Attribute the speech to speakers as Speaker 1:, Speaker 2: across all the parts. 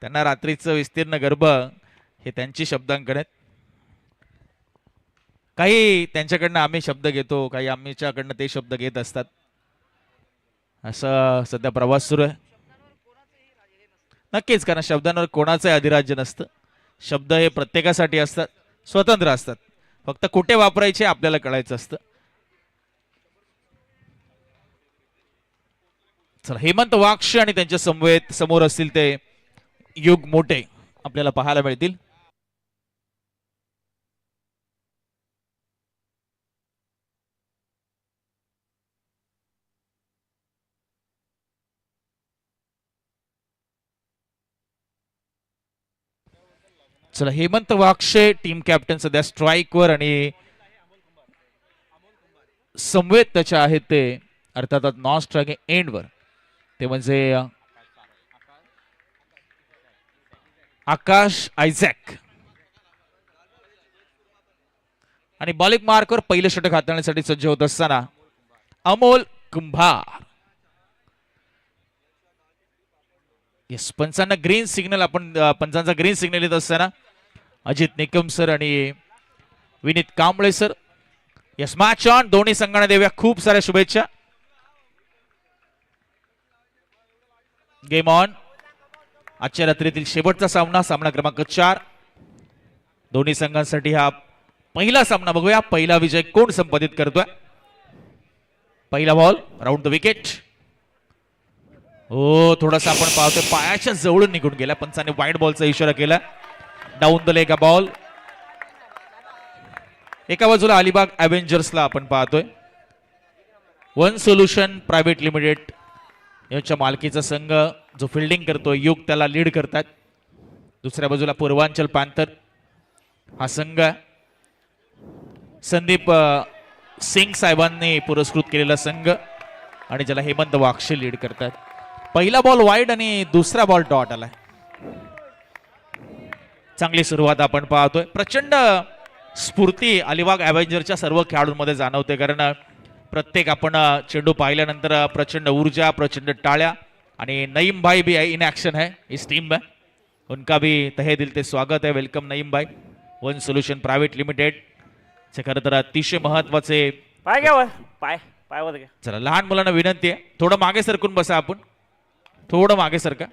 Speaker 1: त्यांना रात्रीचं विस्तीर्ण गर्भ हे त्यांची शब्दांकन आहेत. काही त्यांच्याकडनं आम्ही शब्द घेतो, काही आमच्याकडनं ते शब्द घेत असतात. असं सध्या प्रवास सुरू आहे. नक्कीच, कारण शब्दांवर कोणाचंही अधिराज्य नसतं. शब्द हे प्रत्येकासाठी असतात, स्वतंत्र असतात. फक्त कुठे वापरायचे आपल्याला कळायचं असतं. चला, हेमंत वाक्ष आणि त्यांच्या समवेत समोर असतील ते युग मोठे आपल्याला पाहायला मिळतील. चला, हेमंत वाक्षे टीम कॅप्टन सध्या स्ट्राईकवर आणि समवेत त्याच्या आहेत ते अर्थातच नॉन स्ट्राईक एंडवर, ते म्हणजे आकाश आयझॅक. आणि बॉलिंग मार्कवर पहिलं षटक हाताळण्यासाठी सज्ज होत असताना अमोल कुंभार. येस, पंचांना ग्रीन सिग्नल, आपण पंचांचा ग्रीन सिग्नल येत असताना अजित निकम सर आणि Vineet Kamble sir. Yes, match on. दोन्ही संघांना देऊया खूप साऱ्या शुभेच्छा. Game on. आजच्या रात्रीतील शेवटचा सामना, सामना क्रमांक 4. दोन्ही संघांसाठी हा पहिला सामना. बघूया पहिला विजय कोण संपादित करतोय. पहिला बॉल राऊंड द विकेट. हो, थोडासा आपण पाहतोय पायाच्या जवळून निघून गेला. पंचाने वाईड बॉलचा इशारा केला. Down the leg ball. एका बाजूला अलिबाग अव्हेंजर्सला आपण पाहतोय. वन सोल्युशन प्रायव्हेट लिमिटेड यांच्या मालकीचा संघ जो फिल्डिंग करतोय युग, त्याला लीड करतात. दुसऱ्या बाजूला पूर्वांचल पॅन्थर हा संघ संदीप सिंग साहेबांनी पुरस्कृत केलेला संघ आणि ज्याला हेमंत वाक्षे लीड करतात. पहिला बॉल वाईड आणि दुसरा बॉल डॉट आलाय. चांगली सुरुवात आपण पाहतोय. प्रचंड स्फूर्ती अलिबाग अव्हेंजरच्या सर्व खेळाडूंमध्ये जाणवते, कारण प्रत्येक आपण चेंडू पाहिल्यानंतर प्रचंड ऊर्जा, प्रचंड टाळ्या. आणि नईम भाई भी इन एक्शन है इस टीम में, उनका भी तहे दिल से स्वागत है. वेलकम नईम भाई. वन सोल्युशन प्रायव्हेट लिमिटेड चे खरं तर अतिशय महत्वाचे
Speaker 2: पाय घ्या पाय पाय वर घ्या.
Speaker 1: चला, लहान मुलांना विनंती आहे, थोडं मागे सरकून बसा. आपण थोडं मागे सरका.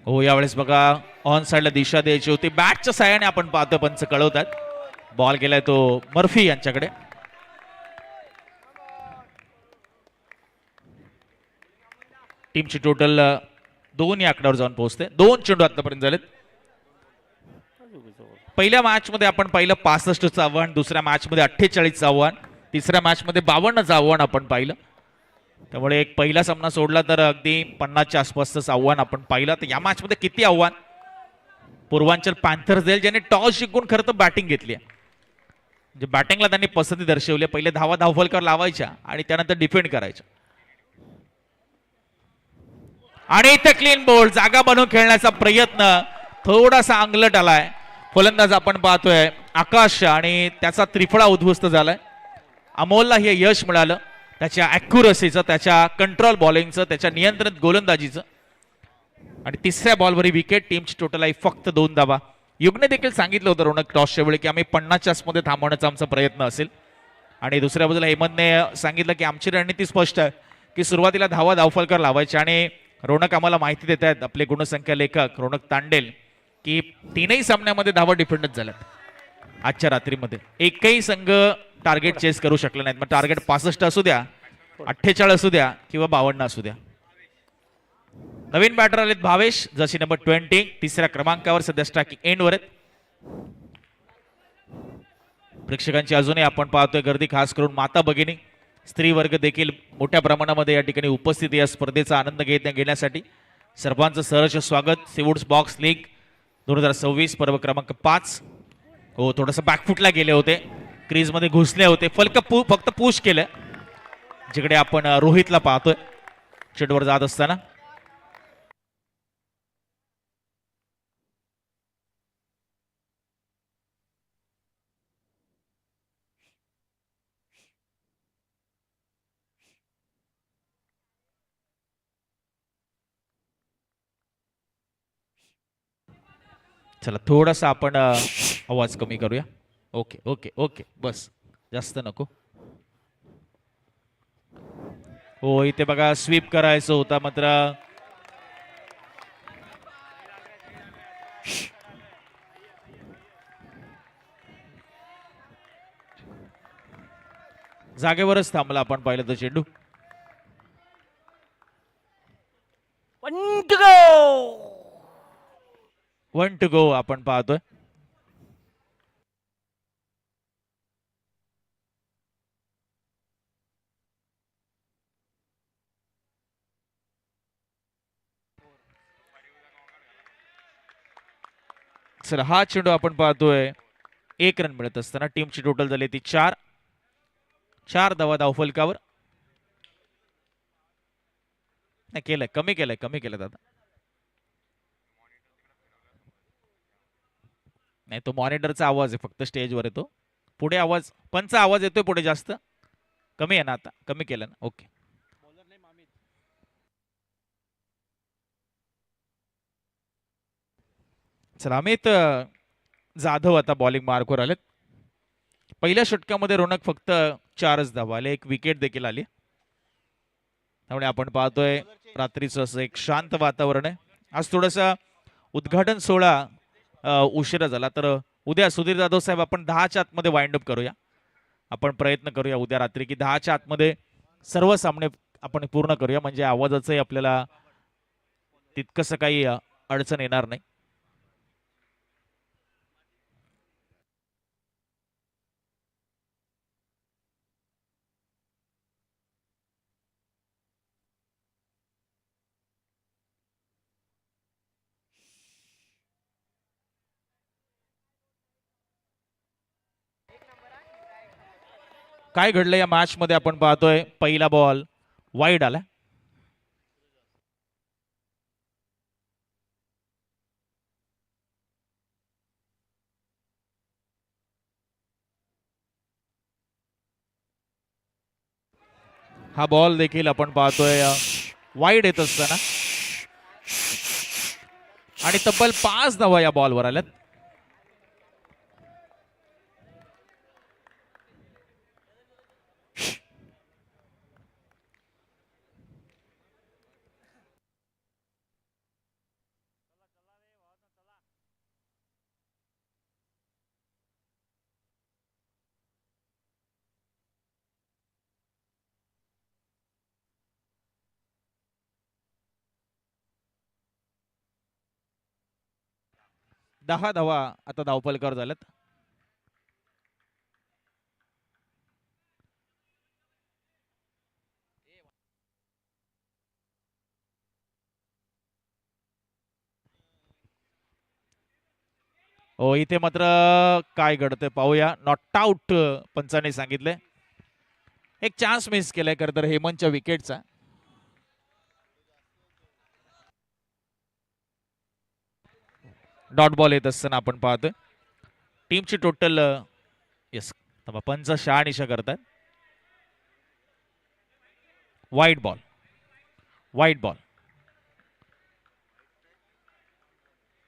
Speaker 1: हो, यावेळेस बघा ऑन साइडला दिशा द्यायची होती. बॅटच्या साह्याने आपण पाहतो पंच कळवतात. बॉल गेलाय तो मर्फी यांच्याकडे. टीमची टोटल 2 या आकड्यावर जाऊन पोहोचते. 2 चेंडू आतापर्यंत झालेत. पहिल्या मॅच मध्ये आपण पाहिलं 65चं आव्हान, दुसऱ्या मॅच मध्ये 48चं आव्हान, तिसऱ्या मॅच मध्ये 52चं आव्हान आपण पाहिलं. त्यामुळे एक पहिला सामना सोडला तर अगदी 50च्या आसपासचं आव्हान आपण पाहिलं. तर या मॅच मध्ये किती आव्हान पूर्वांचल पॅन्थर्स देईल, ज्याने टॉस जिंकून खरं तर बॅटिंग घेतली. म्हणजे बॅटिंगला त्यांनी पसंती दर्शवली. पहिले धावा धावफलकावर लावायच्या आणि त्यानंतर डिफेंड करायच्या. आणि इथे क्लीन बोल्ड, जागा बनवून खेळण्याचा प्रयत्न थोडासा अंगलट आलाय. फलंदाज आपण पाहतोय आकाश आणि त्याचा त्रिफळा उद्ध्वस्त झालाय. अमोलला हे यश मिळालं त्याच्या ॲक्युरसीचं, त्याच्या कंट्रोल बॉलिंगचं, त्याच्या नियंत्रित गोलंदाजीचं. आणि तिसऱ्या बॉलवरही विकेट. टीमची टोटल आहे फक्त 2 धावा. युगने देखील सांगितलं होतं रोनक टॉसच्या वेळी की आम्ही 50च्या आसमध्ये थांबवण्याचा आमचा प्रयत्न असेल. आणि दुसऱ्या बाजूला हेमंतने सांगितलं की आमची रणनीती स्पष्ट आहे की सुरुवातीला धावा धावफलकर लावायचे. आणि रोनक आम्हाला माहिती देत आहेत, आपले गुणसंख्या लेखक रोनक तांडेल, की 3ही सामन्यामध्ये धावा डिफेंडच झाल्यात आजच्या रात्रीमध्ये. एकही संघ टार्गेट चेस करू शकले नाहीत. मग टार्गेट 65 असू द्या, 48 असू द्या किंवा 52 असू द्या. नवीन बॅटर आलेत भावेश, जशी नंबर 20, तिसऱ्या क्रमांकावर सध्या स्ट्रायकिंग एंडवर आहेत. प्रेक्षकांची अजूनही आपण पाहतोय गर्दी, खास करून माता भगिनी, स्त्री वर्ग देखील मोठ्या प्रमाणामध्ये या ठिकाणी उपस्थिती या स्पर्धेचा आनंद घेण्यासाठी. सर्वांचं सहर्ष स्वागत. सीवूड्स बॉक्स लीग 2026 पर्व क्रमांक 5. हो, थोडंसं बॅकफुटला गेले होते, क्रीजमध्ये घुसले होते. फक्त पुश केलं. जिकडे आपण रोहितला पाहतोय चेंडूवर जात असताना. चला थोडासा आपण आवाज कमी करूया. ओके ओके ओके बस, जास्त नको. हो इथे बघा स्वीप करायचं होता मात्र जागेवरच थांबला आपण पाहिलं तर चेंडू.
Speaker 2: 1 to go.
Speaker 1: 1 to go आपण पाहतोय. चला हा चेंडू आपण पाहतोय 1 रन मिळत असताना टीमची टोटल झाली ती 4 धावा धावफलकावर. नाही केलंय, कमी केलंय दादा. नाही तो मॉनिटरचा आवाज आहे, फक्त स्टेजवर येतो. पुढे आवाज पंचा आवाज येतोय पुढे जास्त. कमी आहे ना आता, कमी केलं ना. ओके चला अमित जाधव आता बॉलिंग मार्कवर आलेत. पहिल्या षटकामध्ये रोनक फक्त 4च धावा आले, एक विकेट देखील आली. त्यामुळे आपण पाहतोय रात्रीचं असं एक शांत वातावरण आहे. आज थोडंसं उद्घाटन सोहळा उशिरा झाला, तर उद्या सुधीर जाधव साहेब आपण 10च्या आतमध्ये वाइंड अप करूया. आपण प्रयत्न करूया उद्या रात्री की 10च्या आतमध्ये सर्व सामने आपण पूर्ण करूया, म्हणजे आवाजाचंही आपल्याला तितकंसं काही अडचण येणार नाही. काय घडलं या मॅच मध्ये आपण पाहतोय, पहिला बॉल वाईड आला. हा बॉल देखील आपण पाहतोय वाईड येत असताना आणि तब्बल 5 धावा या बॉलवर आल्यात. दहा धावा आता धावफलकावर झाल्यात. हो इथे मात्र काय घडतंय पाहूया. नॉट आउट पंचाने सांगितले. एक चान्स मिस केलाय खरं तर हेमंतच्या विकेटचा. डॉट बॉल येत असताना आपण पाहतोय टीमची टोटल येस पंच शहानिशा करतात. वाईट बॉल, वाईट बॉल,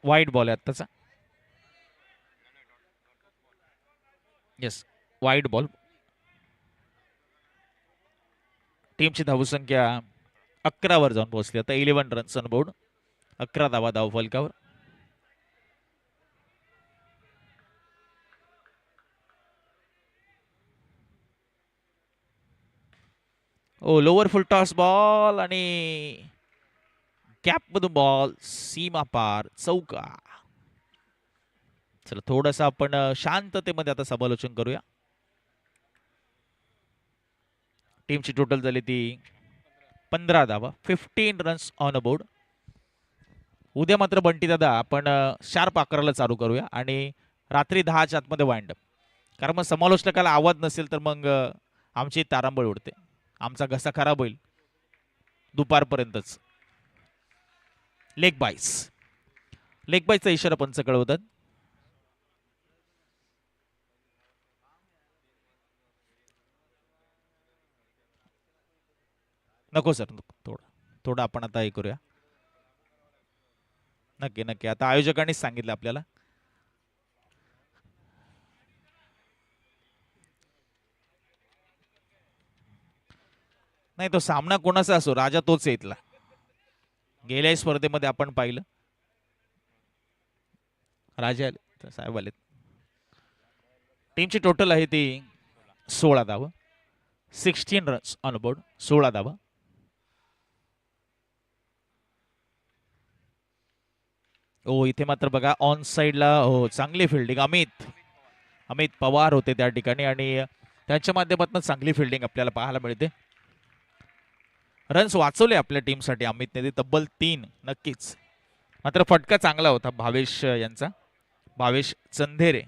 Speaker 1: वाईट बॉल आहे आत्ताचा. येस वाईट बॉल. टीमची धावसंख्या 11 वर जाऊन पोहोचली आता. 11 रन्स ऑन बोर्ड, 11 धावा धावफलकावर. ओ लोअर फुल टॉस बॉल आणि कॅप मधून बॉल सीमा पार चौका. चला थोडस आपण शांततेमध्ये आता समालोचन करूया. टीमची टोटल झाली ती 15 धावा, 15 रन्स ऑन अ बोर्ड. उद्या मात्र बंटी दादा आपण शार्प 11ला चालू करूया आणि रात्री 10च्या आतमध्ये वाइंड अप. कारण मग समालोचकाला आवाज नसेल तर मग आमची तारांबळ उडते, आमचा घसा खराब होईल दुपारपर्यंतच. लेग बाईस, लेग बाईसचा इशारा पंच कळवतात. नको सर, थोडं आपण आता हे करूया. नक्की नक्की आता आयोजकांनीच सांगितलं आपल्याला नाही, तो सामना कोणाचा असो, राजा तोच आहे इथला. गेल्या स्पर्धेमध्ये आपण पाहिलं राजा आले, साहेब आले. टीमची टोटल आहे ती 16 धावा, 16 रन्स ऑन बोर्ड, 16 धावा. ओ इथे मात्र बघा ऑन साइडला हो चांगली फिल्डिंग, अमित पवार होते त्या ठिकाणी आणि त्यांच्या माध्यमातून चांगली फिल्डिंग आपल्याला पाहायला मिळते. रन्स वाचवले आपल्या टीमसाठी अमितने, ते तब्बल 3 नक्कीच. मात्र फटका चांगला होता भावेश यांचा, भावेश चंधेरे.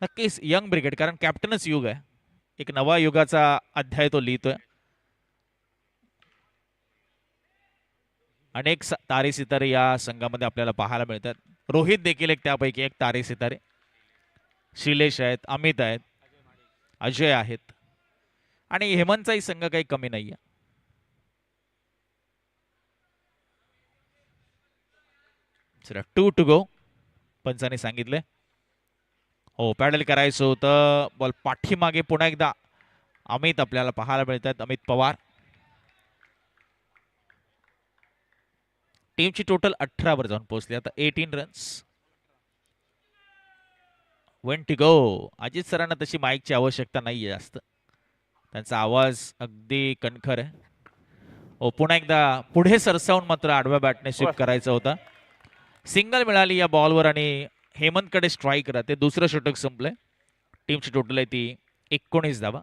Speaker 1: नक्कीच यंग ब्रिगेड, कारण कॅप्टनच युग आहे, एक नवा युगाचा अध्याय तो लिहितोय. अनेक तारे सितारे या संघामध्ये आपल्याला पाहायला मिळतात. रोहित देखील एक त्यापैकी एक तारे सितारे. शिलेश आहेत, अमित आहेत, अजय आहेत आणि हेमंतचाही संघ काही कमी नाहीये. चला 2 टू गो. पंचाने सांगितले हो पॅडल करायचं होतं. बॉल पाठीमागे पुन्हा एकदा अमित आपल्याला पाहायला मिळतात, अमित पवार. टीमची टोटल 18 वर जाऊन पोहोचली आता, 18 रन्स. 1 to go. अजित सरांना तशी माईकची आवश्यकता नाहीये जास्त, त्यांचा आवाज अगदी कणखर आहे. हो पुन्हा एकदा पुढे सरसावून मात्र आडव्या बॅटने स्वीप करायचा होता. सिंगल मिळाली या बॉलवर आणि हेमंतकडे स्ट्राईक राहते. दुसरं षटक संपलंय. टीमची टोटल आहे ती 19 धावा.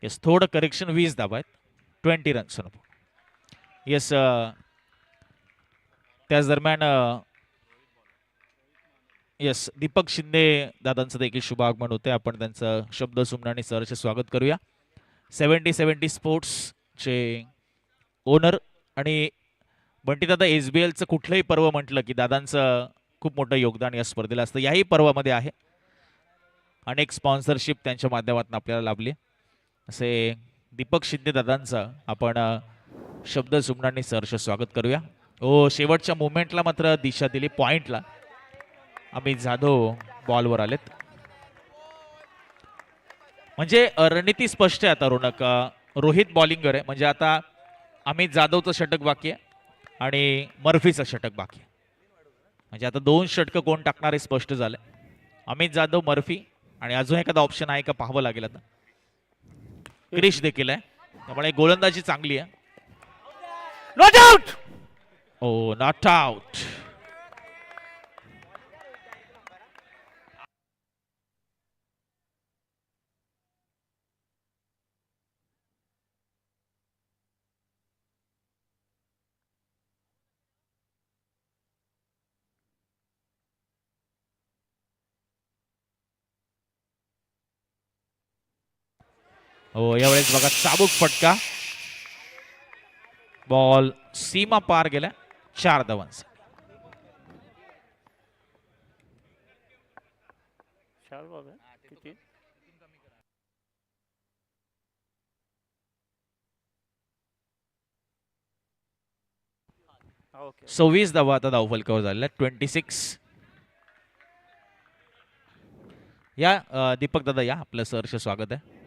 Speaker 1: येस थोडं करेक्शन, 20 धावा आहेत, 20 रन्स. येस त्याच दरम्यान येस दीपक शिंदे दादांचं देखील शुभ आगमन होते. आपण त्यांचं शब्द सुमनाने सरचे स्वागत करूया. 70-70 स्पोर्ट्सचे ओनर आणि बंटी दादा. SBLचं कुठलंही पर्व म्हटलं की दादांचं खूप मोठं योगदान या स्पर्धेला असतं. याही पर्वामध्ये आहे. अनेक स्पॉन्सरशिप त्यांच्या माध्यमातून आपल्याला लाभली. असे दीपक शिंदे दादांचं आपण शब्द सुमनांनी सरचे स्वागत करूया. ओ शेवटच्या मुवमेंटला मात्र दिशा दिली पॉइंटला. अमित जाधव बॉलवर आलेत. म्हणजे रणनीती स्पष्ट आहे आता रोनक. रोहित बॉलिंगर आहे, म्हणजे आता अमित जाधवचं षटक बाकी आहे आणि मर्फीचं षटक बाकी आहे. म्हणजे आता 2 षटकं कोण टाकणार हे स्पष्ट झालंय. अमित जाधव, मर्फी आणि अजून एखादा ऑप्शन आहे का पाहावं लागेल आता. क्रिश देखील आहे, त्यामुळे गोलंदाजी चांगली आहे.
Speaker 2: Not out.
Speaker 1: ओ नॉट आउट. हो यावेळेस बघा चाबूक फटका, बॉल सीमा पार गेला. 4 धावांचा.
Speaker 2: किती
Speaker 1: 26 धावा आता धावफलकावर झालेल्या 26. या दीपक दादा या, आपलं सहर्ष स्वागत आहे.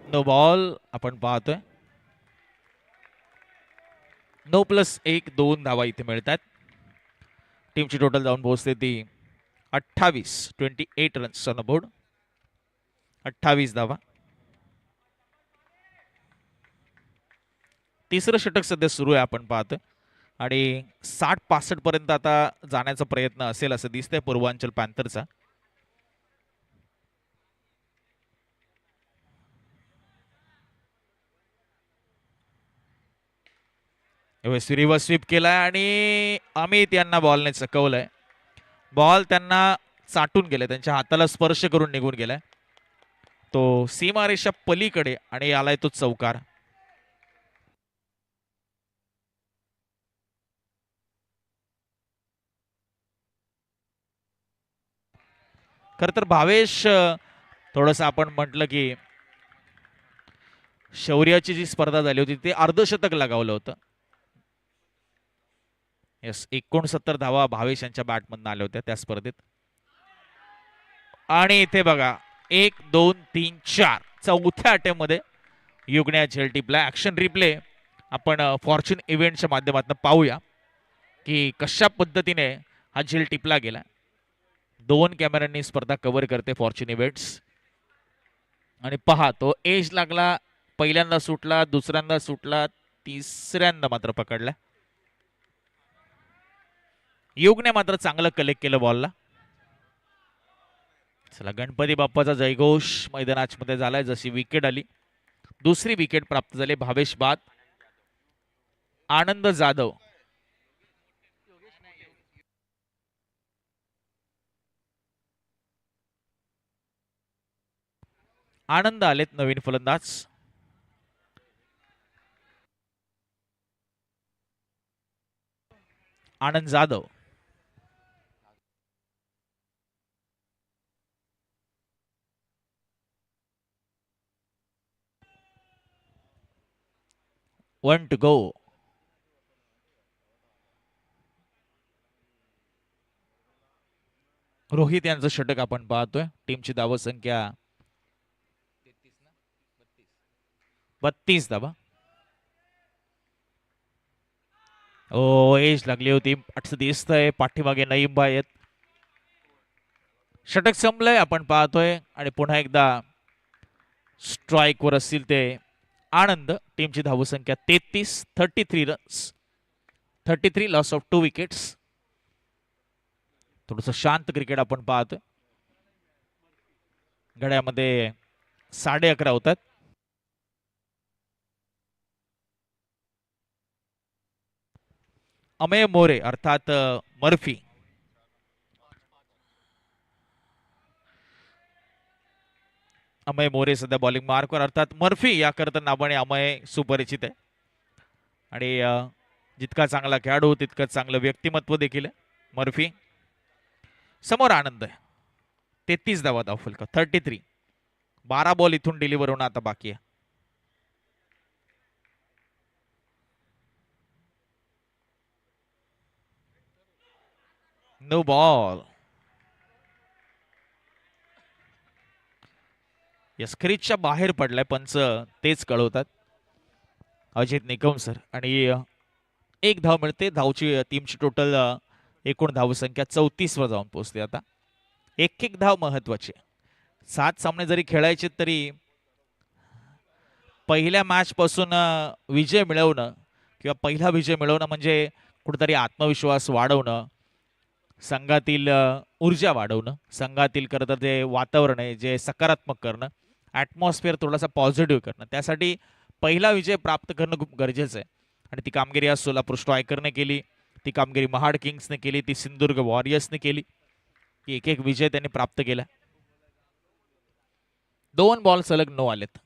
Speaker 1: नो बॉल आपण पाहतोय. 9+1 2 धावा इथे मिळतात. टीमची टोटल जाऊन पोहोचते ती 28 रन्स ऑन बोर्ड, 28 धावा. तिसरं षटक सध्या सुरू आहे आपण पाहतोय आणि 60-65 पर्यंत आता जाण्याचा प्रयत्न असेल असं दिसतंय पूर्वांचल पॅन्थरचा. रिव्हर्स स्वीप केलाय आणि अमित यांना बॉलने चकवलंय. बॉल त्यांना चाटून गेलाय, त्यांच्या हाताला स्पर्श करून निघून गेलाय. तो सीमारेषा पलीकडे आणि आलाय तो चौकार. खर तर भावेश थोडस आपण म्हटलं की शौर्याची जी स्पर्धा झाली होती ते अर्धशतक लगावलं होतं. यस, 69 धावा भावेश यांच्या बॅटमधून आल्या होत्या त्या स्पर्धेत. आणि इथे बघा 1 2 3 4 चौथ्या अटेम्प्ट मध्ये युगण्या झेल टिपला. ऍक्शन रिप्ले आपण फॉर्च्यून इव्हेंटच्या माध्यमातून पाहूया की कशा पद्धतीने हा झेल टिपला गेला. 2 कॅमेऱ्यांनी स्पर्धा कव्हर करते फॉर्च्यून इव्हेंट्स. आणि पहा तो एज लागला, पहिल्यांदा सुटला, दुसऱ्यांदा सुटला, तिसऱ्यांदा मात्र पकडला. युगने मात्र चांगलं कलेक्ट केलं बॉलला. चला, गणपती बाप्पाचा जयघोष मैदानामध्ये झालाय. जशी विकेट आली, दुसरी विकेट प्राप्त झाली भावेश बाद. आनंद जाधव आनंद आलेत नवीन फलंदाज. आनंद जाधव 1 to go. रोहित यांचं षटक आपण पाहतोय. टीमची धाव संख्या 32 धावा. ओ, एज लागली होती असं दिसतंय. पाठीमागे नईम आहेत. षटक संपलंय आपण पाहतोय. आणि पुन्हा एकदा स्ट्राईक वर असतील ते आनंद. टीमची धावसंख्या 33. 33 रन्स, 33 लॉस ऑफ 2 विकेट्स. थोडस शांत क्रिकेट आपण पाहतोय. घड्यामध्ये 11:30 होतात. अमेय मोरे अर्थात मर्फी अमय मोरे सध्या बॉलिंग मार्कवर. अर्थात मर्फी या करता नावाने अमय सुपरिचित आहे. आणि जितका चांगला खेळाडू तितकं चांगलं व्यक्तिमत्व देखील आहे मर्फी. समोर आनंद आहे. 33 धावा धावफल का 33. 12 बॉल इथून डिलिव्हर होणं आता बाकी आहे. No ball. यस, क्रीजच्या बाहेर पडलाय. पंच तेच कळवतात, अजित निकम सर. आणि 1 धाव मिळते. धावची टीमची टोटल एकूण धावसंख्या 34 वर जाऊन पोहोचते आता. एक धाव महत्वाची. 7 सामने जरी खेळायचे तरी पहिल्या मॅच पासून विजय मिळवणं किंवा पहिला विजय मिळवणं म्हणजे कुठेतरी आत्मविश्वास वाढवणं, संघातील ऊर्जा वाढवणं, संघातील खरं तर जे वातावरण आहे जे सकारात्मक करणं, ॲटमॉस्फिअर थोडासा पॉझिटिव्ह करणं, त्यासाठी पहिला विजय प्राप्त करणं खूप गरजेचं आहे. आणि ती कामगिरी आज सोलापूर स्ट्रायकरने केली, ती कामगिरी महाड किंग्सने केली, ती सिंधुदुर्ग वॉरियर्सने केली. की एक विजय त्यांनी प्राप्त केला. 2 बॉल सलग नो आलेत.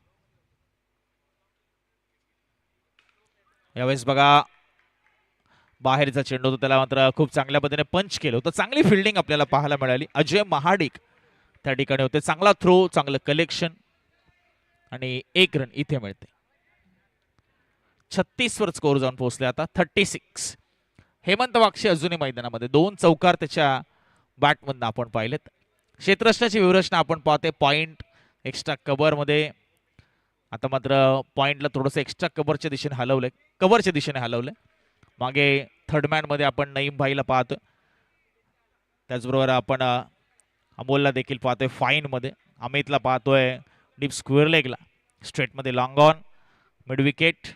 Speaker 1: यावेळेस बघा बाहेरचा चेंडू होता, त्याला मात्र खूप चांगल्या पद्धतीने पंच केलं होतं. चांगली फिल्डिंग आपल्याला पाहायला मिळाली. अजय महाडिक त्या ठिकाणी होते. चांगला थ्रो, चांगलं कलेक्शन आणि 1 रन इथे मिळते. 36 वर स्कोर जाऊन पोहोचले आता 36. हेमंत वाक्षे अजूनही मैदानामध्ये. 2 चौकार त्याच्या बॅटमधून आपण पाहिलेत. क्षेत्ररक्षणाची व्यूहरचना आपण पाहते. पॉइंट एक्स्ट्रा कव्हर मध्ये आता मात्र पॉइंटला थोडंसं एक्स्ट्रा कव्हरच्या दिशेने हलवलंय, कव्हरच्या दिशेने हलवलंय. मागे थर्ड मॅन मध्ये आपण नईम भाईला पाहतोय. त्याचबरोबर आपण अमोलला देखील पाहतोय फाईन मध्ये. अमितला पाहतोय डीप स्क्वेअर लेगला, स्ट्रेट मध्ये लॉंग ऑन, मिड विकेट.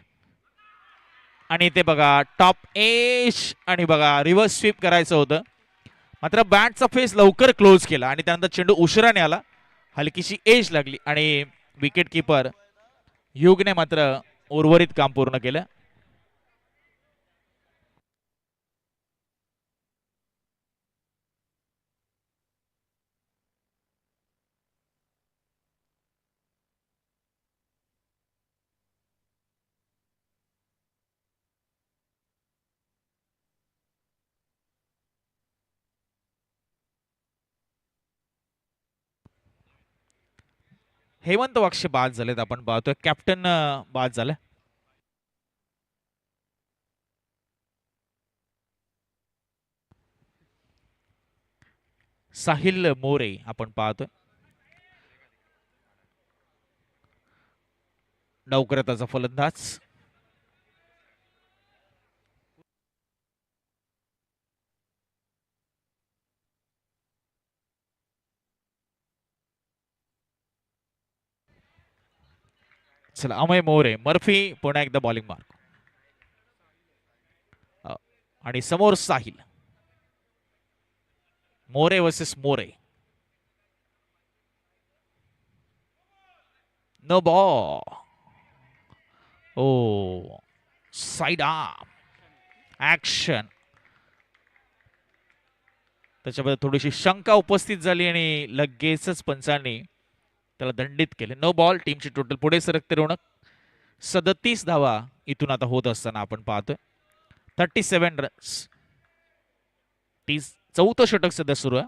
Speaker 1: आणि इथे बघा टॉप एज आणि बघा रिव्हर्स स्वीप करायचं होतं, मात्र बॅटचा फेस लवकर क्लोज केला आणि त्यानंतर चेंडू उशिराने आला. हलकीशी एज लागली आणि विकेट किपर युगने मात्र उर्वरित काम पूर्ण केलं. हेमंत वाक्षे बाद झालेत आपण पाहतोय. कॅप्टन बाद झालाय. साहिल मोरे आपण पाहतोय. नवकरताचा फलंदाज. चला अमय मोरे. मर्फी पुन्हा एकदा बॉलिंग मार्क आणि समोर Sahil. More versus More. No ball. Oh side arm action. त्याच्यामध्ये थोडीशी शंका उपस्थित झाली आणि लगेचच पंचांनी त्याला दंडित केले. No ball. टीमची टोटल पुढे सरकते रोनक. 37 धावा इथून आता होत असताना आपण पाहतोय. 37 रन्स. 34 षटक सध्या सुरू आहे.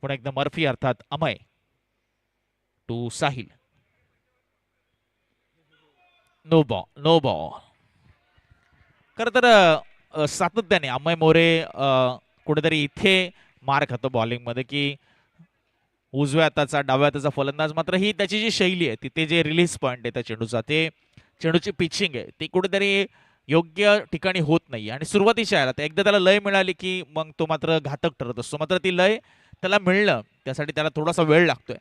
Speaker 1: पुन्हा एकदा मर्फी अर्थात Amay to Sahil. No ball. No ball. खर तर सातत्याने अमय मोरे कुठेतरी इथे मार खातो बॉलिंग मध्ये की उजव्या हाताचा डाव्या हाताचा फलंदाज मात्र ही त्याची जी शैली आहे तिथे जे रिलीज पॉइंट आहे त्या चेंडूचा ते चेंडूची पिचिंग आहे ती कुठेतरी योग्य ठिकाणी होत नाही आणि सुरुवातीच्या याला एकदा त्याला लय मिळाली की मग तो मात्र घातक ठरत असतो. मात्र ती लय त्याला मिळणं त्यासाठी त्याला थोडासा वेळ लागतोय.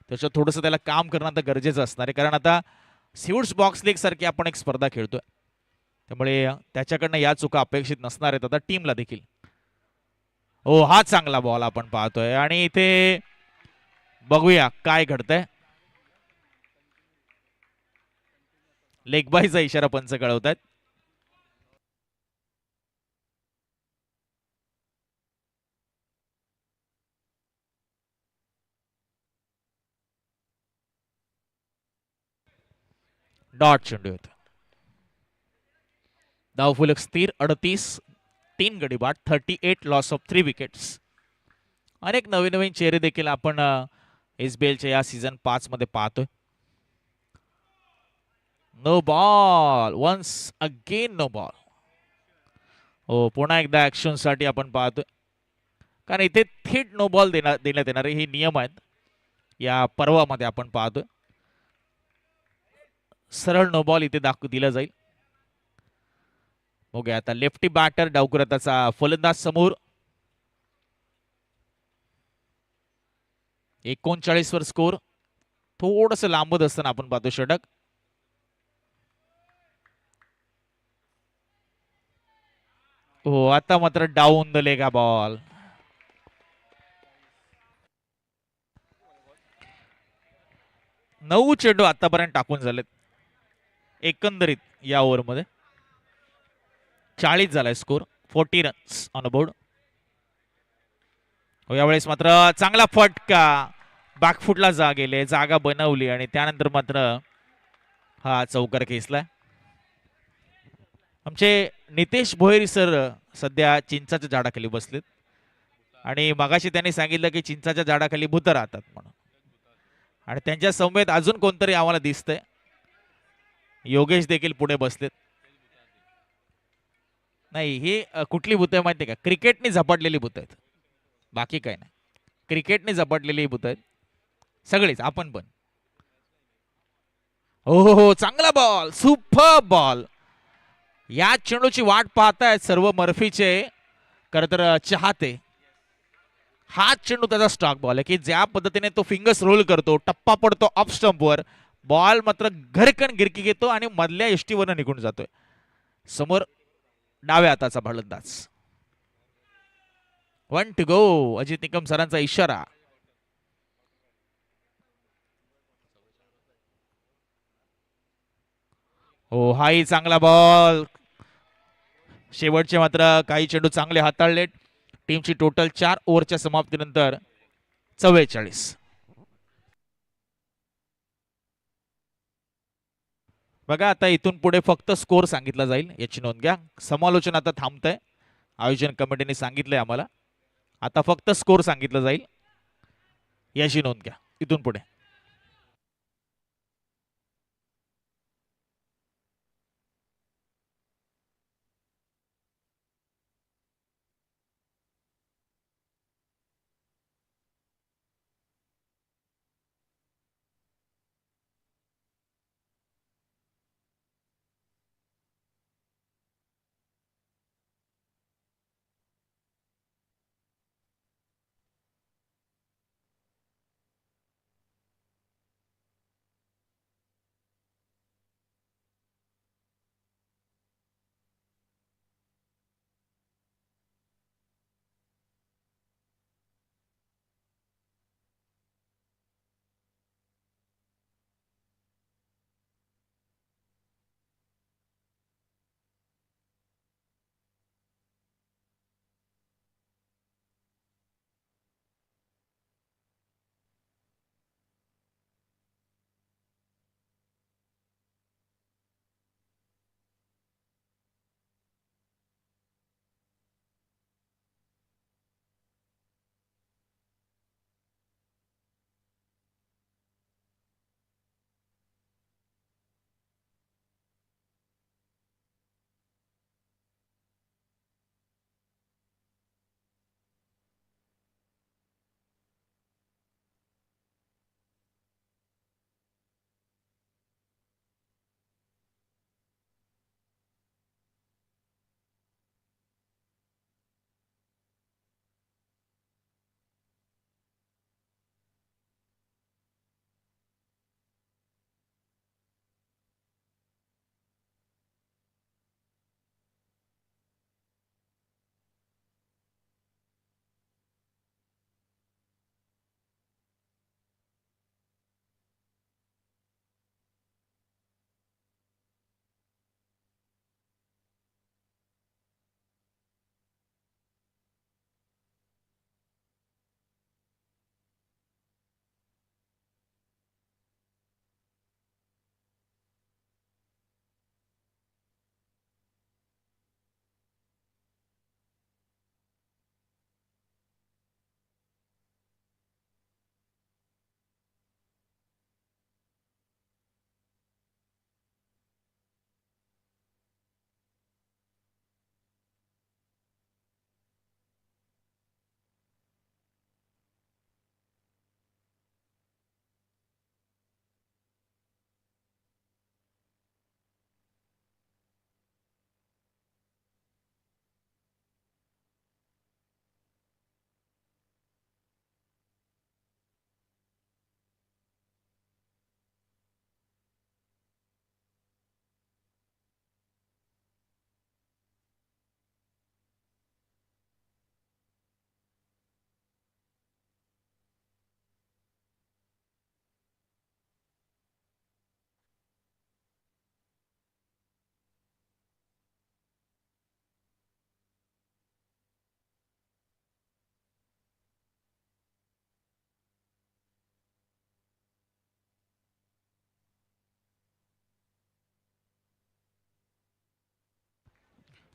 Speaker 1: त्याच्यात थोडंसं त्याला काम करणं आता गरजेचं असणार आहे कारण आता सीवूड्स बॉक्स लीग सारखी आपण एक स्पर्धा खेळतोय त्यामुळे त्याच्याकडनं या चुका अपेक्षित नसणार आहेत आता टीमला देखील. हो हा चांगला बॉल आपण पाहतोय आणि इथे बघूया काय घडतंय. लेग बायचा इशारा पंच कळवतात. डॉट चेंडू होता. धावफलक स्थिर 38. 3 गडी बाद. 38 लॉस ऑफ 3 विकेट्स. अनेक नवीन नवीन चेहरे देखील आपण एसबीएलच्या या सीझन 5 मध्ये पाहतोय. No ball. Once again no ball. हो पुन्हा एकदा ऍक्शन साठी आपण पाहतोय कारण इथे थेट नो बॉल देण्यात येणारे हे नियम आहेत या पर्वामध्ये आपण पाहतोय. सरळ नो बॉल इथे दिला जाईल. बघूया आता लेफ्टी बॅटर डावकुराताचा फलंदाज समोर. 39 वर स्कोर. थोडस लांबत असताना आपण पाहतो षटक. हो आता मात्र डाऊन द लेग बॉल. नऊ चेंडू आतापर्यंत टाकून झालेत एकंदरीत या ओव्हरमध्ये. 40 झालाय स्कोर. 40 runs on board. यावेळेस मात्र चांगला फटका बॅकफुटला जागा बनवली आणि त्यानंतर मात्र हा चौकार खेचलाय. आमचे नितेश भोईर सर सध्या चिंचाच्या झाडाखाली बसलेत आणि मगाशी त्यांनी सांगितलं की चिंचाच्या झाडाखाली भूत राहतात म्हणून आणि त्यांच्या समवेत अजून कोणतरी आम्हाला दिसतंय. योगेश देखील पुढे बसलेत. नाही ही कुठली भूत आहे माहिती आहे का? क्रिकेटने झपाटलेली भूत आहेत बाकी काय नाही. क्रिकेटने झपाटलेली भूत आहेत सगळेच आपण पण. हो हो हो चांगला बॉल. Super ball. या चेंडूची वाट पाहतायत सर्व मर्फीचे खरं तर चाहते. हा चेंडू त्याचा स्टॉक बॉल आहे की ज्या पद्धतीने तो फिंगर्स रोल करतो टप्पा पडतो ऑफ स्टंपवर बॉल मात्र घरकन गिरकी घेतो आणि मधल्या यष्टीवरनं निघून जातोय. समोर डाव्या हाताचा फलंदाज. 1 to go. अजित निकम सरांचा इशारा. हो हाही चांगला बॉल. शेवटचे मात्र काही चेंडू चांगले हाताळलेत. टीमची टोटल 4 ओव्हरच्या समाप्तीनंतर 44. बघा आता इथून पुढे फक्त स्कोर सांगितला जाईल याची नोंद घ्या. समालोचन आता थांबतंय. आयोजन कमिटीने सांगितलंय आम्हाला आता फक्त स्कोर सांगितलं जाईल याची नोंद घ्या. इथून पुढे.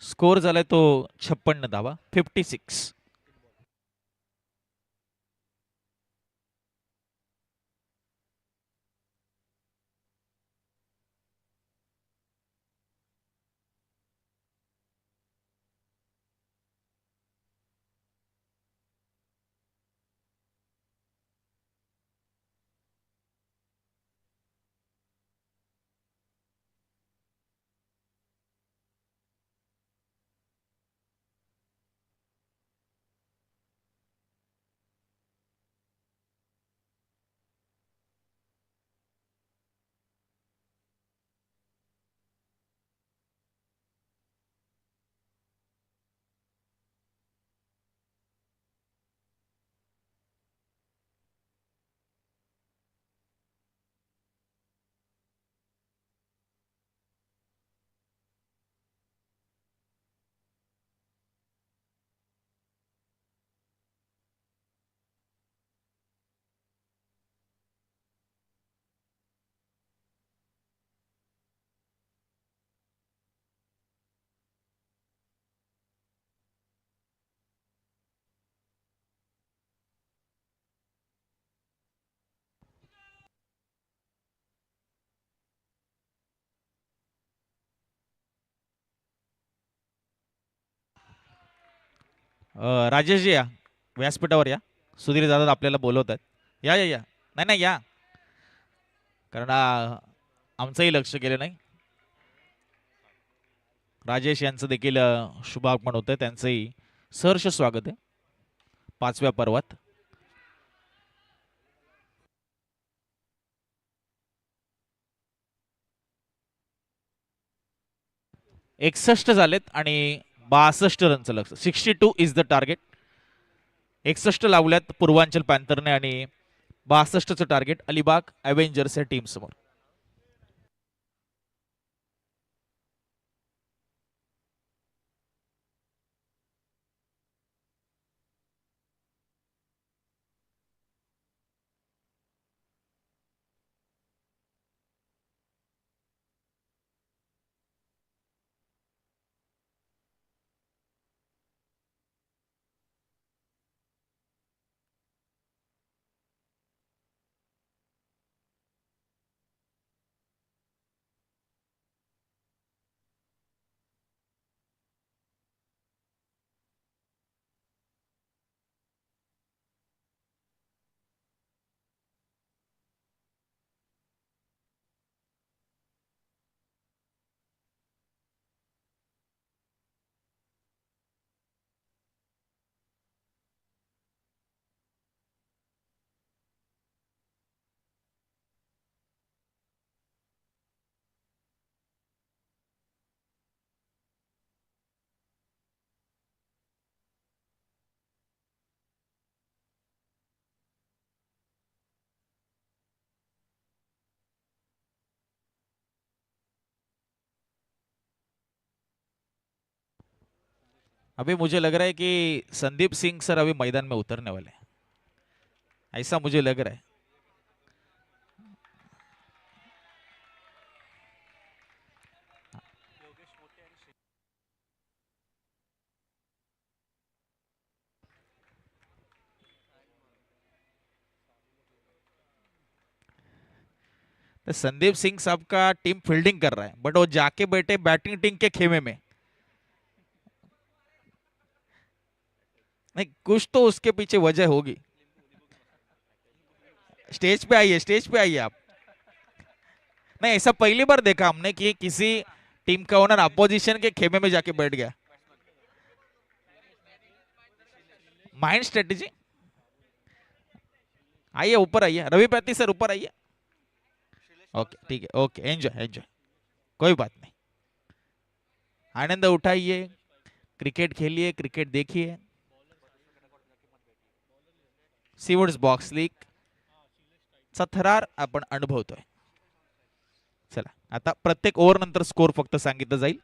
Speaker 1: स्कोर झालाय तो 56 धावा, 56. राजेशजी या व्यासपीठावर या. सुधीर दादा आपल्याला बोलवत आहेत. या या या. नाही नाही या, कारण आमचंही लक्ष गेलं नाही. राजेश यांचं देखील शुभ आगमन होतं. त्यांचंही सहर्ष स्वागत आहे 5व्या पर्वात. एकसष्ट झालेत आणि 62 रनचं लक्ष. 62 इज द टार्गेट. 61 लावल्यात पूर्वांचल पॅन्थरने आणि 62चं टार्गेट अलिबाग अव्हेंजर्स या टीम समोर. अभी मुझे लग रहा है कि संदीप सिंह सर अभी मैदान में उतरने वाले हैं, ऐसा मुझे लग रहा है. तो संदीप सिंह साहब का टीम फील्डिंग कर रहा है, बट वो जाके बैठे बैटिंग टीम के खेमे में. नहीं, कुछ तो उसके पीछे वजह होगी. स्टेज पे आइए, स्टेज पे आइए आप. नहीं, ऐसा पहली बार देखा हमने कि किसी टीम का ओनर अपोजिशन के खेमे में जाके बैठ गया. Mind strategy. आइए ऊपर आइए, रवि पैती सर ऊपर आइए. ओके ठीक है, ओके एंजॉय एंजॉय, कोई बात नहीं. आनंद उठाइए, क्रिकेट खेलिए, क्रिकेट देखिए. सीवर्ड्स बॉक्स लीग चा थरार आपण अनुभवतोय. चला आता प्रत्येक ओव्हर नंतर स्कोर फक्त सांगितलं जाईल.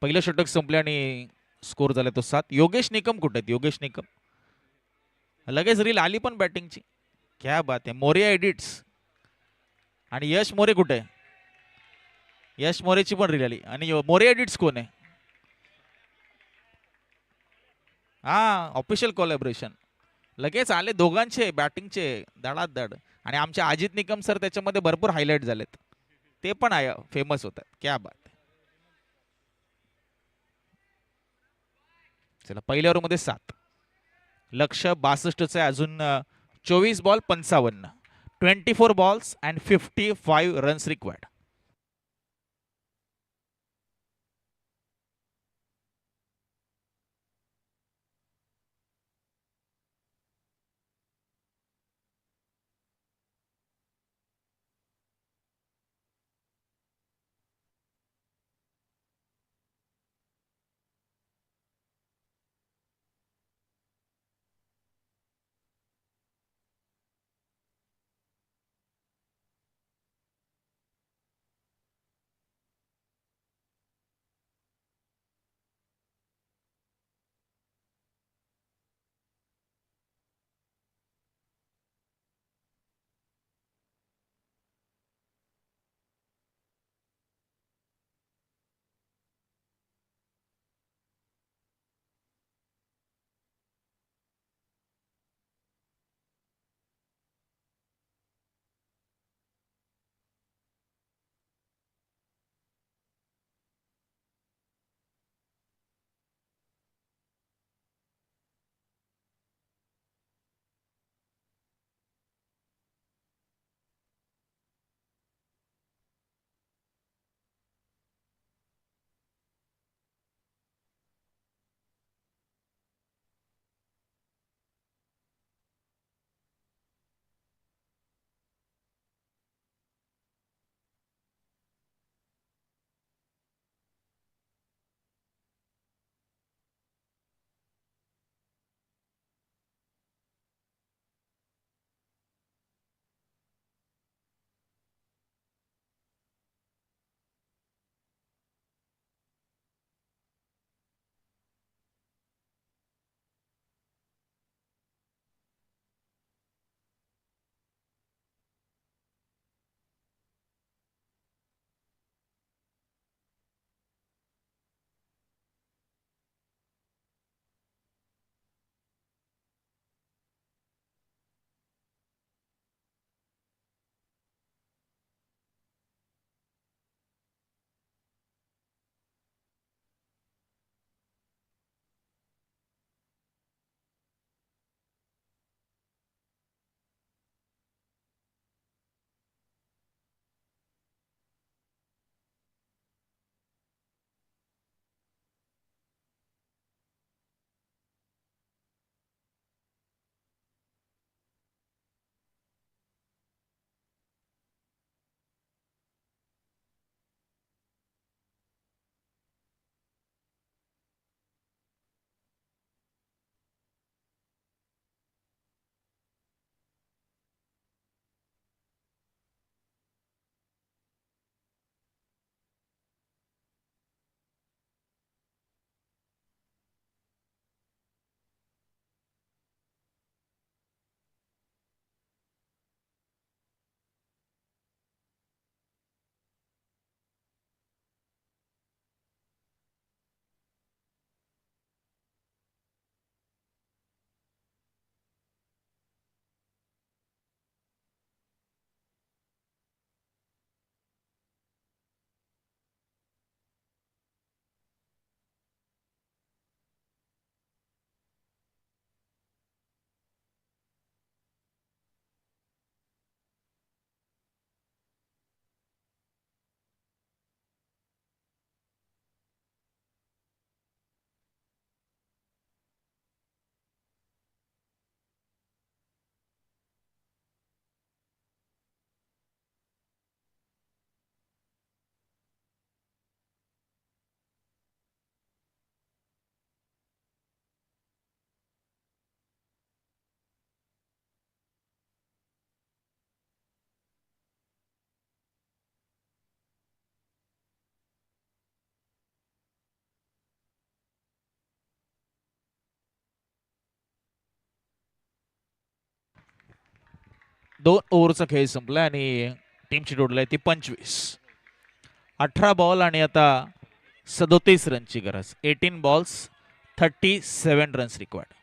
Speaker 1: पहिलं षटक संपले आणि स्कोर झाला तो 7. योगेश निकम कुठे आहेत? योगेश निकम लगेच रील आली पण बॅटिंगची. क्या बात आहे. मोरिया एडिट्स आणि यश मोरे कुठे आहे? यश मोरेची पण रील आली. आणि मोरिया एडिट्स कोण आहे? हा, ऑफिशियल कोलॅबरेशन. लगेच आले दोघांचे बॅटिंगचे धडाधड. आणि आमचे अजित निकम सर त्याच्यामध्ये भरपूर हायलाइट झालेत. ते पण आहे फेमस होतात. क्या बात आहे. चला पहिल्या ओव्हरमध्ये 7. लक्ष 62चं आहे अजून. 24 ball 55. 24 balls and 55 runs required. 2 ओव्हरचा खेळ संपला आणि टीमची टोटल आहे ती 25. 18 बॉल आणि आता 37 रनची गरज. 18 बॉल्स 37 रन्स रिक्वायर्ड.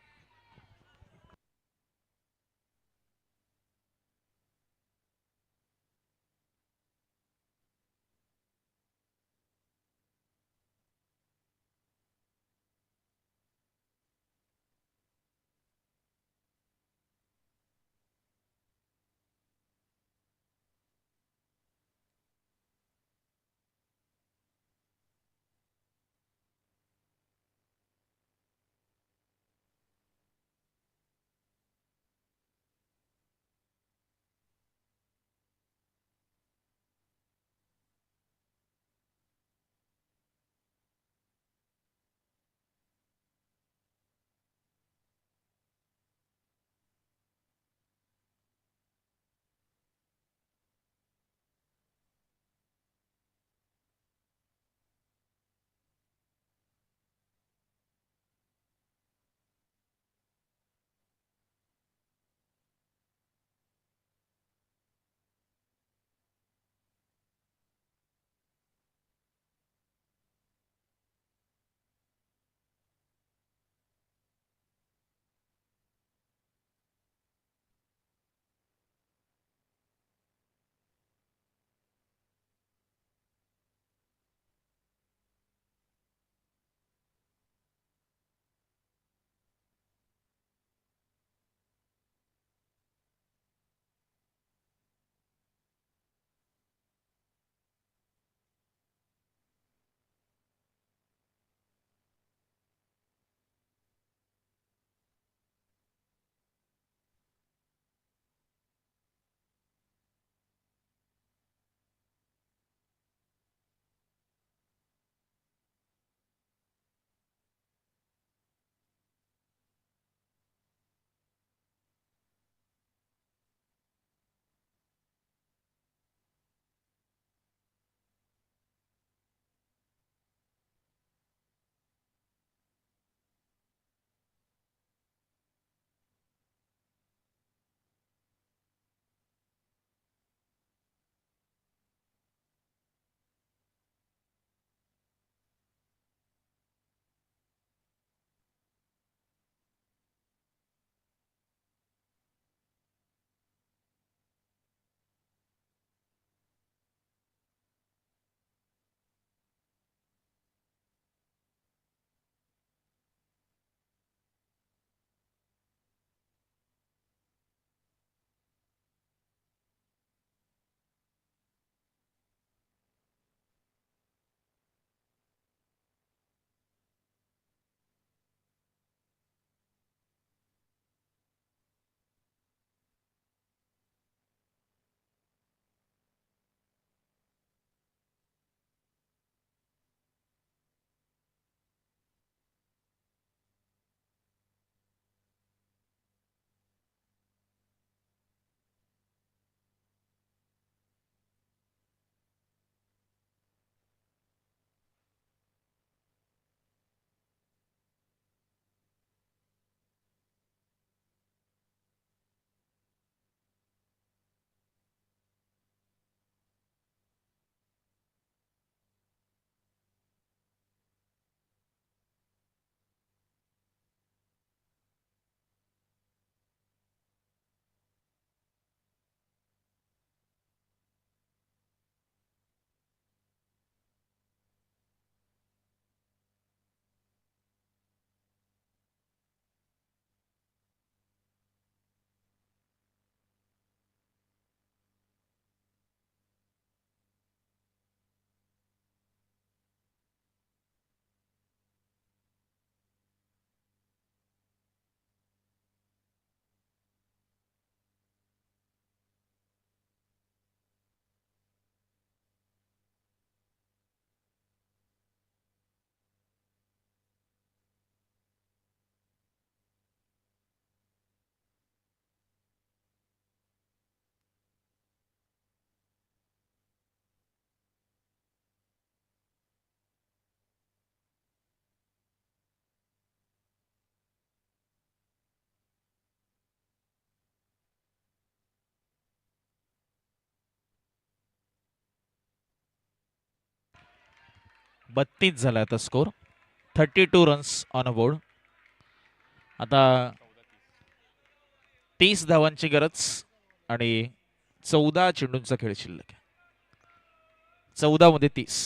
Speaker 1: 32 झाला आता score. 32 runs on a board. आता 30 धावांची गरज आणि 14 चेंडूंचा खेळ शिल्लक आहे. 14 मध्ये 30.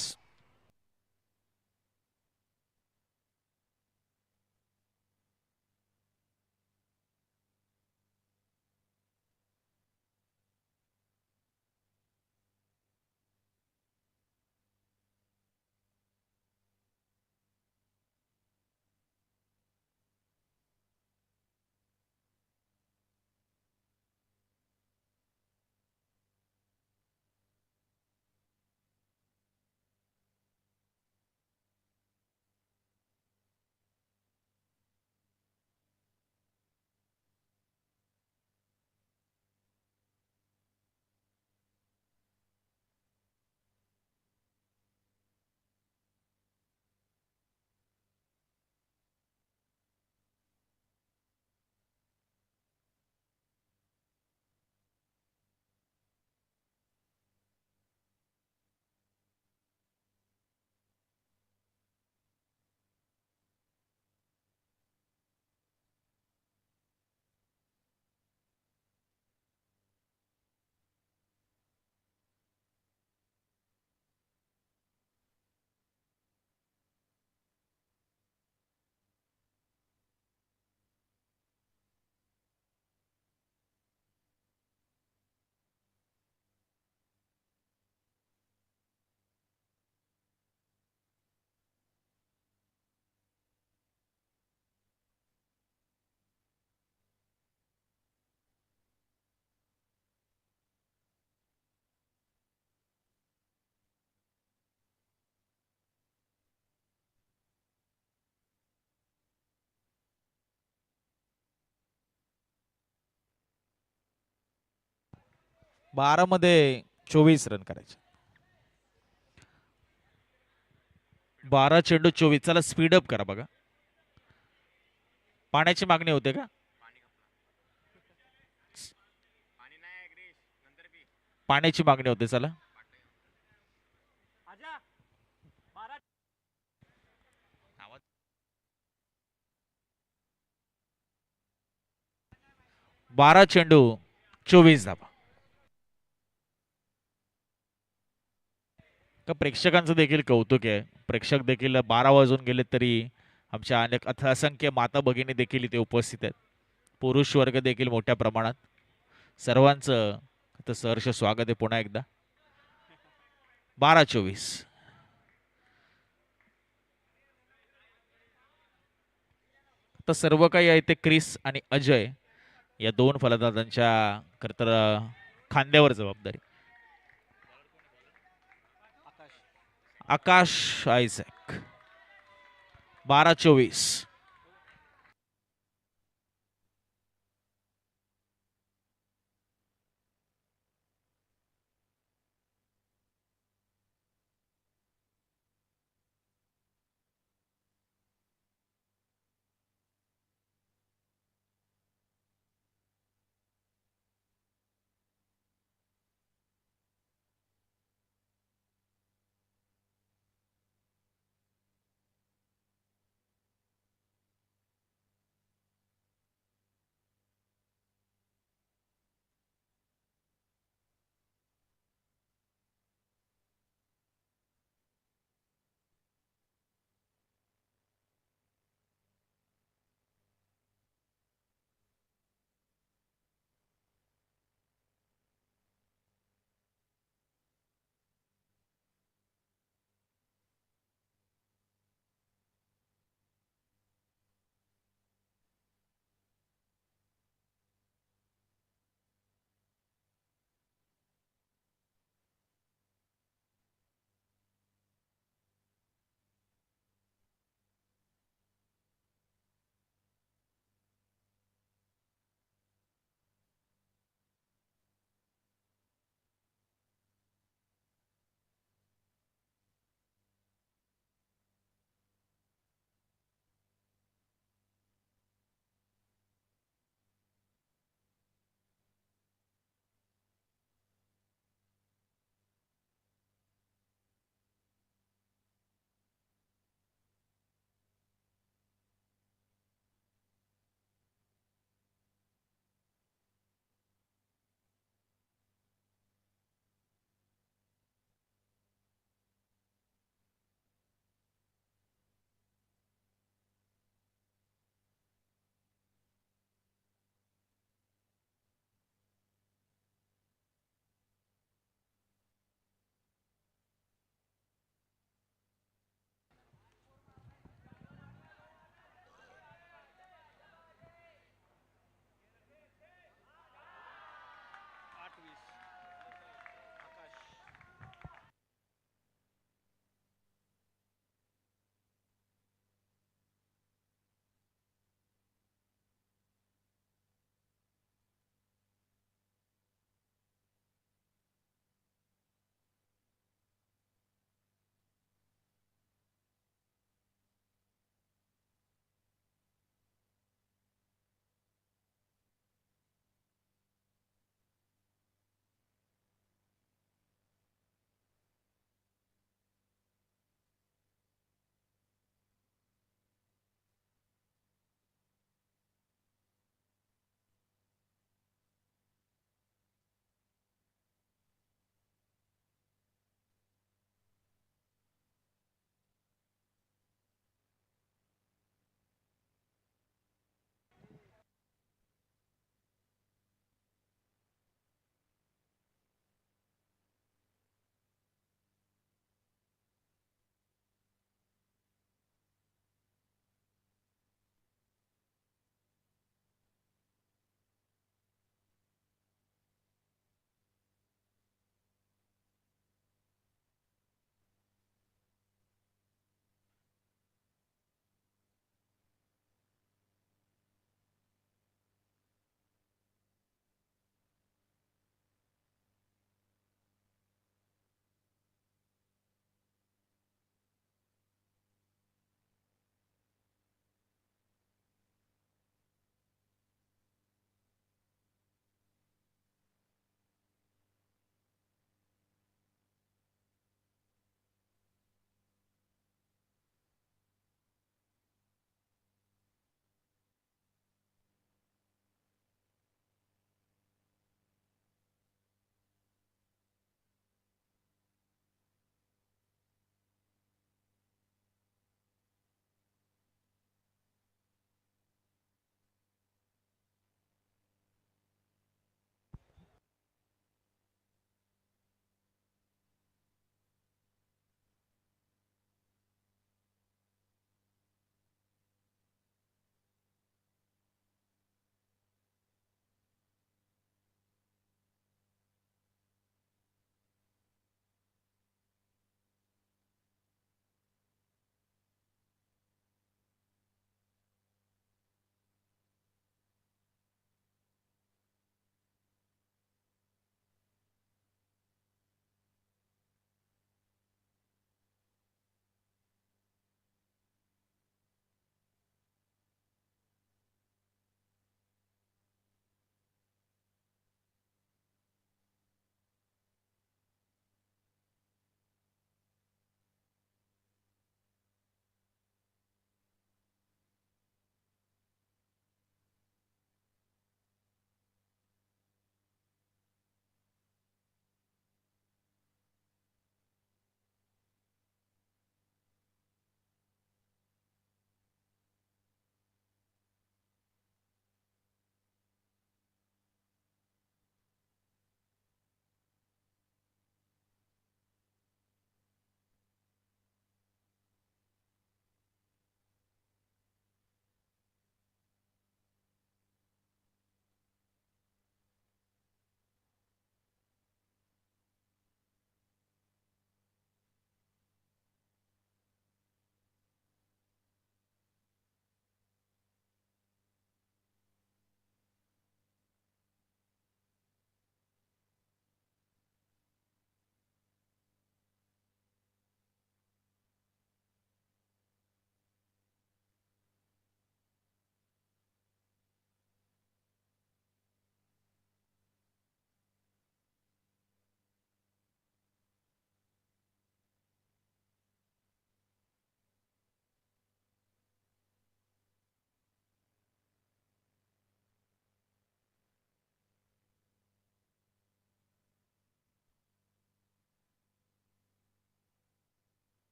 Speaker 1: बारा मध्ये 24 रन करायचे. 12 चेंडू 24. चला स्पीड अप करा बघा. पाण्याची मागणी होते का? पाण्याची मागणी होते. चला 12 चेंडू 24 धावा. का प्रेक्षकांचं देखील कौतुक आहे. प्रेक्षक देखील 12 वाजून गेले तरी आमच्या अनेक असंख्य माता भगिनी देखील इथे उपस्थित आहेत. पुरुष वर्ग देखील मोठ्या प्रमाणात. सर्वांचं आता सहर्ष स्वागत आहे पुन्हा एकदा. 12-24. तर सर्व काही आहे ते क्रिस आणि अजय या दोन फलंदाजांच्या खरतर खांद्यावर जबाबदारी. आकाश आयझॅक. 12-24.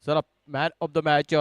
Speaker 3: चला मॅन ऑफ द मॅच